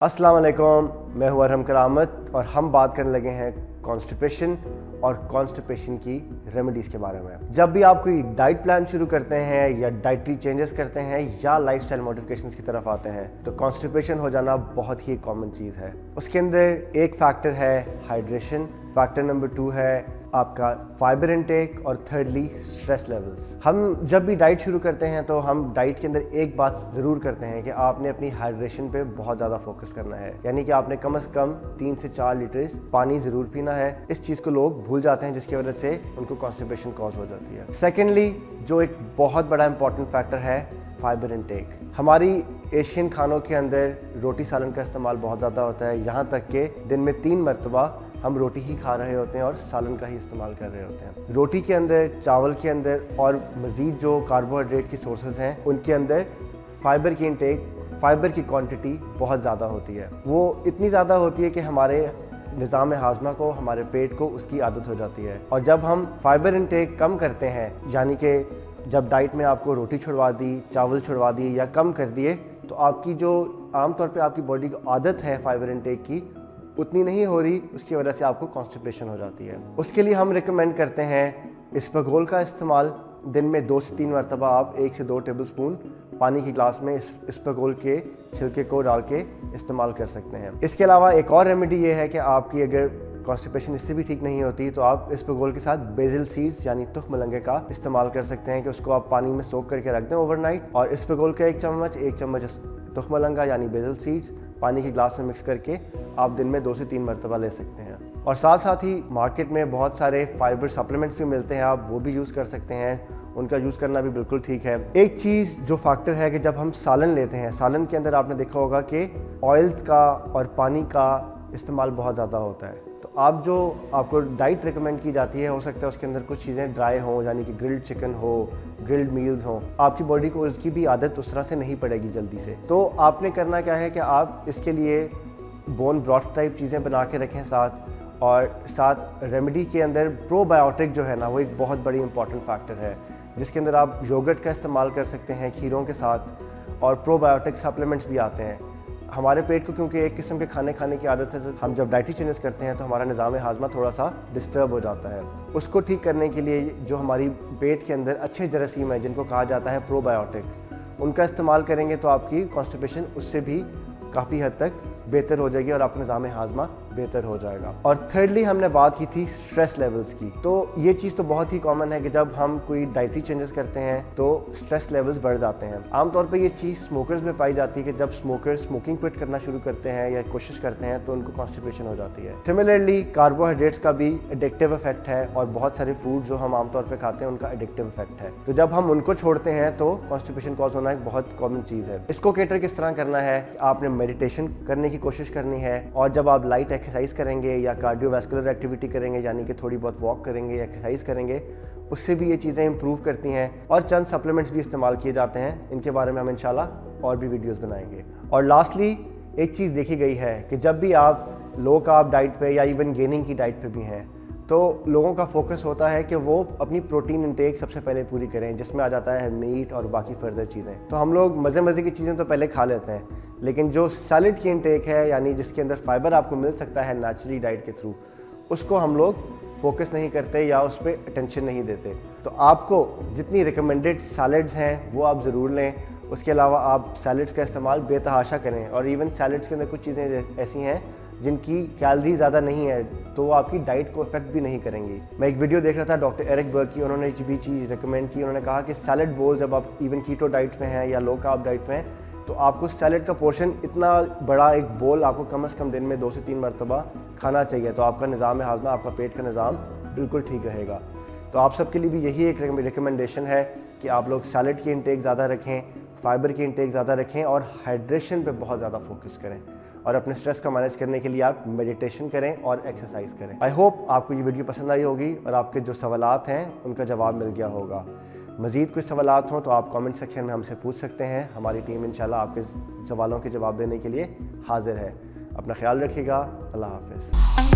अस्सलाम वालेकुम, मैं हूं अरहम करामत और हम बात करने लगे हैं कॉन्स्टिपेशन और कॉन्स्टिपेशन की रेमेडीज़ के बारे में। जब भी आप कोई डाइट प्लान शुरू करते हैं या डाइटरी चेंजेस करते हैं या लाइफस्टाइल मॉडिफिकेशंस की तरफ आते हैं तो कॉन्स्टिपेशन हो जाना बहुत ही कॉमन चीज़ है। उसके अंदर एक फैक्टर है हाइड्रेशन, फैक्टर नंबर 2 है आपका फाइबर इनटेक और थर्डली स्ट्रेस लेवल्स। हम जब भी डाइट शुरू करते हैं तो हम डाइट के अंदर एक बात ज़रूर करते हैं कि आपने अपनी हाइड्रेशन पे बहुत ज़्यादा फोकस करना है, यानी कि आपने कम से कम 3 से 4 लीटर पानी ज़रूर पीना है। इस चीज़ को लोग भूल जाते हैं जिसकी वजह से उनको कॉन्स्टिपेशन कॉज हो जाती है। सेकेंडली, जो एक बहुत बड़ा इंपॉर्टेंट फैक्टर है फाइबर इनटेक। हमारी एशियन खानों के अंदर रोटी सालन का इस्तेमाल बहुत ज़्यादा होता है, यहाँ तक कि दिन में 3 मरतबा हम रोटी ही खा रहे होते हैं और सालन का ही इस्तेमाल कर रहे होते हैं। रोटी के अंदर, चावल के अंदर और मज़ीद जो कार्बोहाइड्रेट की सोर्सेज हैं उनके अंदर फाइबर की इनटेक, फाइबर की क्वांटिटी बहुत ज़्यादा होती है। वो इतनी ज़्यादा होती है कि हमारे निज़ाम हाजमा को, हमारे पेट को उसकी आदत हो जाती है। और जब हम फाइबर इनटेक कम करते हैं, यानी कि जब डाइट में आपको रोटी छुड़वा दी, चावल छुड़वा दिए या कम कर दिए, तो आपकी जो आमतौर पे आपकी बॉडी की आदत है फाइबर इनटेक की उतनी नहीं हो रही, उसकी वजह से आपको कॉन्स्टिपेशन हो जाती है। उसके लिए हम रिकमेंड करते हैं इसबगोल का इस्तेमाल। दिन में 2 से 3 मरतबा आप 1 से 2 टेबलस्पून पानी की ग्लास में इसबगोल के छिलके को डाल के इस्तेमाल कर सकते हैं। इसके अलावा एक और रेमेडी ये है कि आपकी अगर कॉन्स्टिपेशन इससे भी ठीक नहीं होती तो आप इसबगोल के साथ बेसिल सीड्स यानी तुख मलंगे का इस्तेमाल कर सकते हैं कि उसको आप पानी में सोख करके रख दें ओवरनाइट, और इसबगोल का 1 चम्मच तुख मलंगा यानी बेसिल सीड्स पानी की ग्लास में मिक्स करके आप दिन में 2 से 3 मरतबा ले सकते हैं। और साथ साथ ही मार्केट में बहुत सारे फाइबर सप्लीमेंट्स भी मिलते हैं, आप वो भी यूज़ कर सकते हैं, उनका यूज़ करना भी बिल्कुल ठीक है। एक चीज़ जो फैक्टर है कि जब हम सालन लेते हैं, सालन के अंदर आपने देखा होगा कि ऑयल्स का और पानी का इस्तेमाल बहुत ज़्यादा होता है। तो आप जो आपको डाइट रिकमेंड की जाती है, हो सकता है उसके अंदर कुछ चीज़ें ड्राई हों, यानी कि ग्रिल्ड चिकन हो, ग्रिल्ड मील्स हों, आपकी बॉडी को उसकी भी आदत उस तरह से नहीं पड़ेगी जल्दी से। तो आपने करना क्या है कि आप इसके लिए बोन ब्रॉथ टाइप चीज़ें बना के रखें साथ, और साथ रेमेडी के अंदर प्रोबायोटिक जो है ना, वो एक बहुत बड़ी इंपॉर्टेंट फैक्टर है जिसके अंदर आप योगर्ट का इस्तेमाल कर सकते हैं खीरों के साथ, और प्रोबायोटिक सप्लीमेंट्स भी आते हैं। हमारे पेट को क्योंकि एक किस्म के खाने खाने की आदत है, तो हम जब डाइटरी चेंजेस करते हैं तो हमारा निज़ाम हाजमा थोड़ा सा डिस्टर्ब हो जाता है। उसको ठीक करने के लिए जो हमारी पेट के अंदर अच्छे जरासीम है जिनको कहा जाता है प्रोबायोटिक, उनका इस्तेमाल करेंगे तो आपकी कॉन्स्टिपेशन उससे भी काफ़ी हद तक बेहतर हो जाएगी और आपका निज़ाम हाजमा बेहतर हो जाएगा। और थर्डली हमने बात की थी स्ट्रेस लेवल्स की। तो ये चीज़ तो बहुत ही कॉमन है कि जब हम कोई डाइटरी चेंजेस करते हैं तो स्ट्रेस लेवल्स बढ़ जाते हैं। आमतौर पे ये चीज़ स्मोकर्स में पाई जाती है कि जब स्मोकर स्मोकिंग क्विट करना शुरू करते हैं या कोशिश करते हैं तो उनको कॉन्स्टिपेशन हो जाती है। सिमिलरली कार्बोहाइड्रेट्स का भी एडिक्टिव इफेक्ट है, और बहुत सारे फूड जो हम आमतौर पर खाते हैं उनका एडिक्टिव इफेक्ट है। तो जब हम उनको छोड़ते हैं तो कॉन्स्टिपेशन कॉज होना एक बहुत कॉमन चीज़ है। इसको कैटर किस तरह करना है, आपने मेडिटेशन करने की कोशिश करनी है, और जब आप लाइट एक्सरसाइज करेंगे या कार्डियोवैस्कुलर एक्टिविटी करेंगे, यानी कि थोड़ी बहुत वॉक करेंगे या एक्सरसाइज करेंगे, उससे भी ये चीज़ें इंप्रूव करती हैं। और चंद सप्लीमेंट्स भी इस्तेमाल किए जाते हैं, इनके बारे में हम इंशाल्लाह और भी वीडियोस बनाएंगे। और लास्टली एक चीज़ देखी गई है कि जब भी आप लो कार्ब डाइट पे या इवन गेनिंग की डाइट पे भी हैं तो लोगों का फोकस होता है कि वो अपनी प्रोटीन इंटेक सबसे पहले पूरी करें, जिसमें आ जाता है मीट और बाकी फर्दर चीज़ें। तो हम लोग मज़े की चीज़ें तो पहले खा लेते हैं, लेकिन जो सैलड की इंटेक है, यानी जिसके अंदर फाइबर आपको मिल सकता है नेचुरली डाइट के थ्रू, उसको हम लोग फोकस नहीं करते या उस पर अटेंशन नहीं देते। तो आपको जितनी रिकमेंडेड सैलड्स हैं वो आप ज़रूर लें। उसके अलावा आप सैलड्स का इस्तेमाल बेतहाशा करें, और इवन सैलड्स के अंदर कुछ चीज़ें ऐसी हैं जिनकी कैलोरी ज़्यादा नहीं है तो वो आपकी डाइट को इफेक्ट भी नहीं करेंगी। मैं एक वीडियो देख रहा था डॉक्टर एरिक बर्ग की, उन्होंने भी चीज़ रिकमेंड की। उन्होंने कहा कि सैलड बोल, जब आप इवन कीटो डाइट में हैं या लो कार्ब डाइट में हैं, तो आपको सैलड का पोर्शन इतना बड़ा एक बोल आपको कम से कम दिन में 2 से 3 मरतबा खाना चाहिए, तो आपका निज़ाम हाजमा, आपका पेट का निज़ाम बिल्कुल ठीक रहेगा। तो आप सबके लिए भी यही एक रिकमेंडेशन है कि आप लोग सैलड की इंटेक ज़्यादा रखें, फाइबर की इंटेक ज़्यादा रखें, और हाइड्रेशन पे बहुत ज़्यादा फोकस करें, और अपने स्ट्रेस का मैनेज करने के लिए आप मेडिटेशन करें और एक्सरसाइज करें। आई होप आपको ये वीडियो पसंद आई होगी और आपके जो सवालात हैं उनका जवाब मिल गया होगा। मज़ीद कुछ सवालात हों तो आप कमेंट सेक्शन में हमसे पूछ सकते हैं। हमारी टीम इंशाल्लाह आपके सवालों के जवाब देने के लिए हाजिर है। अपना ख्याल रखिएगा। अल्लाह हाफ़िज़।